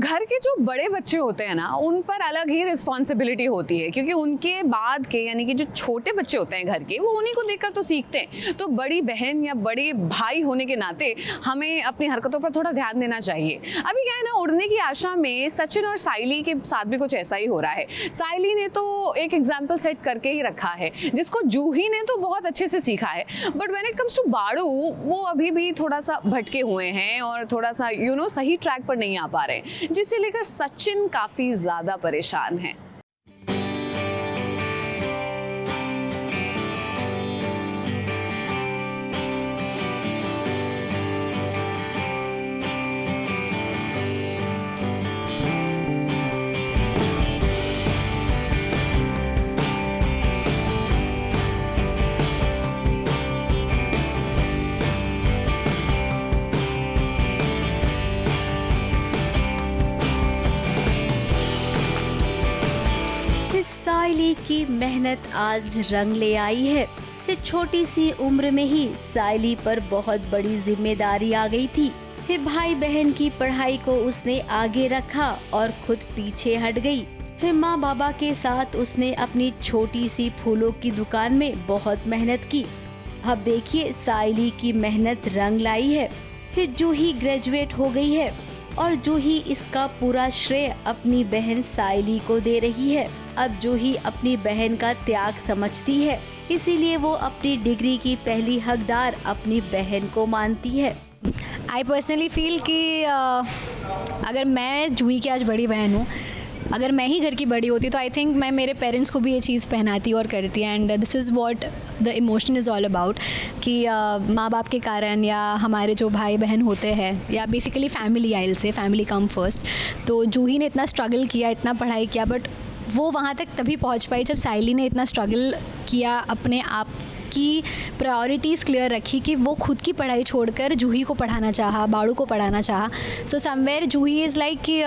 घर के जो बड़े बच्चे होते हैं ना, उन पर अलग ही रिस्पॉन्सिबिलिटी होती है, क्योंकि उनके बाद के यानी कि जो छोटे बच्चे होते हैं घर के, वो उन्हीं को देखकर तो सीखते हैं। तो बड़ी बहन या बड़े भाई होने के नाते हमें अपनी हरकतों पर थोड़ा ध्यान देना चाहिए। अभी क्या है ना, उड़ने की आशा में सचिन और साइली के साथ भी कुछ ऐसा ही हो रहा है। साइली ने तो एक एग्जाम्पल सेट करके ही रखा है, जिसको जूही ने तो बहुत अच्छे से सीखा है, but when it comes to बाड़ू, वो अभी भी थोड़ा सा भटके हुए हैं और थोड़ा सा सही ट्रैक पर नहीं आ पा रहे हैं, जिसे लेकर सचिन काफी ज्यादा परेशान है। साइली की मेहनत आज रंग ले आई है। इस छोटी सी उम्र में ही साइली पर बहुत बड़ी जिम्मेदारी आ गई थी। फिर भाई बहन की पढ़ाई को उसने आगे रखा और खुद पीछे हट गई। फिर माँ बाबा के साथ उसने अपनी छोटी सी फूलों की दुकान में बहुत मेहनत की। अब देखिए साइली की मेहनत रंग लाई है। फिर जूही ग्रेजुएट हो गई है और जूही इसका पूरा श्रेय अपनी बहन साइली को दे रही है। अब जूही अपनी बहन का त्याग समझती है, इसीलिए वो अपनी डिग्री की पहली हकदार अपनी बहन को मानती है। आई पर्सनली फील कि अगर मैं जूही की आज बड़ी बहन हूँ, अगर मैं ही घर की बड़ी होती तो आई थिंक मैं मेरे पेरेंट्स को भी ये चीज़ पहनाती और करती। And this is what the emotion is all about कि माँ बाप के कारण या हमारे जो भाई बहन होते हैं या basically family, I will say family come first. तो जूही ने इतना स्ट्रगल किया, इतना पढ़ाई किया, बट वो वहाँ तक तभी पहुँच पाई जब साइली ने इतना स्ट्रगल किया, अपने आप की प्रायोरिटीज़ क्लियर रखी कि वो खुद की पढ़ाई छोड़कर जूही को पढ़ाना चाहा, बाड़ू को पढ़ाना चाहा। So somewhere Juhi is like कि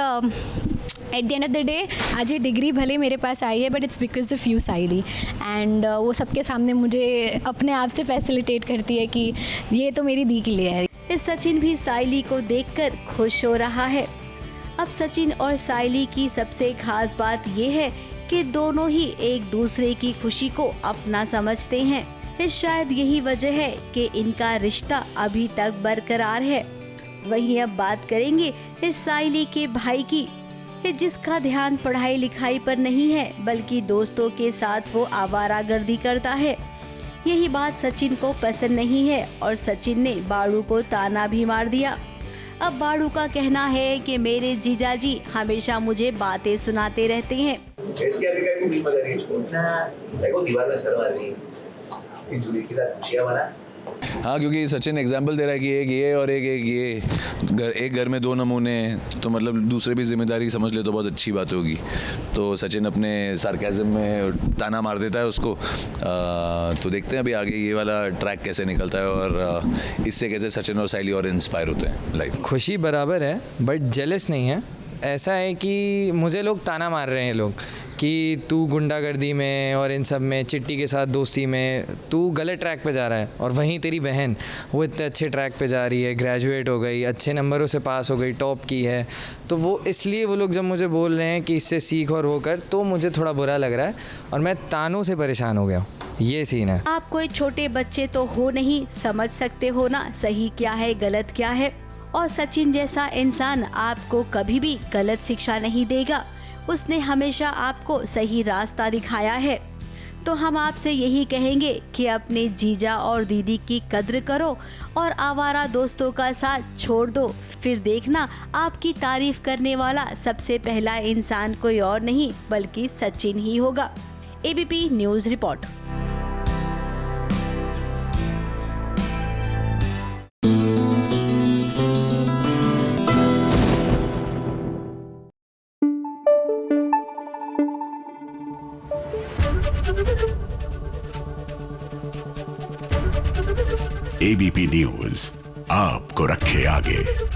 at the end of the day आज ये डिग्री भले मेरे पास आई है, but it's because of you Saili. And वो सबके सामने मुझे अपने आप से फैसिलिटेट करती है कि ये तो मेरी दी के लिए है। इस सचिन भी साइली को देखकर खुश हो रहा है। अब सचिन और साइली की सबसे खास बात ये है कि दोनों ही एक दूसरे की खुशी को अपना समझते हैं। शायद यही वजह है कि इनका रिश्ता अभी तक बरकरार है। वहीं अब बात करेंगे इस साइली के भाई की, जिसका ध्यान पढ़ाई लिखाई पर नहीं है, बल्कि दोस्तों के साथ वो आवारागर्दी करता है। यही बात सचिन को पसंद नहीं है और सचिन ने बाड़ू को ताना भी मार दिया। अब बाड़ू का कहना है कि मेरे जीजाजी हमेशा मुझे बातें सुनाते रहते हैं। इसके आगे का भी मजा नहीं इसको ना, देखो दीवार में सर मार रही है कि जूही के साथ खुशियां मना। हाँ, क्योंकि सचिन एग्जाम्पल दे रहा है कि एक ये और एक ये, एक घर में दो नमूने, तो मतलब दूसरे भी जिम्मेदारी समझ ले तो बहुत अच्छी बात होगी। तो सचिन अपने सार्केज़म में ताना मार देता है उसको। तो देखते हैं अभी आगे ये वाला ट्रैक कैसे निकलता है और इससे कैसे सचिन और साइली और इंस्पायर होते हैं लाइफ। खुशी बराबर है बट जेलस नहीं है। ऐसा है कि मुझे लोग ताना मार रहे हैं लोग कि तू गुंडागर्दी में और इन सब में, चिट्टी के साथ दोस्ती में तू गलत ट्रैक पे जा रहा है, और वहीं तेरी बहन वो इतने अच्छे ट्रैक पे जा रही है, ग्रेजुएट हो गई, अच्छे नंबरों से पास हो गई, टॉप की है। तो वो इसलिए वो लोग जब मुझे बोल रहे हैं कि इससे सीख और वो कर, तो मुझे थोड़ा बुरा लग रहा है और मैं तानों से परेशान हो गया हूँ। ये सीन है। आप कोई छोटे बच्चे तो हो नहीं, समझ सकते हो ना सही क्या है गलत क्या है। और सचिन जैसा इंसान आपको कभी भी गलत शिक्षा नहीं देगा। उसने हमेशा आपको सही रास्ता दिखाया है। तो हम आपसे यही कहेंगे कि अपने जीजा और दीदी की कद्र करो और आवारा दोस्तों का साथ छोड़ दो। फिर देखना आपकी तारीफ करने वाला सबसे पहला इंसान कोई और नहीं बल्कि सचिन ही होगा। ABP news report. ABP news आपको रखे आगे।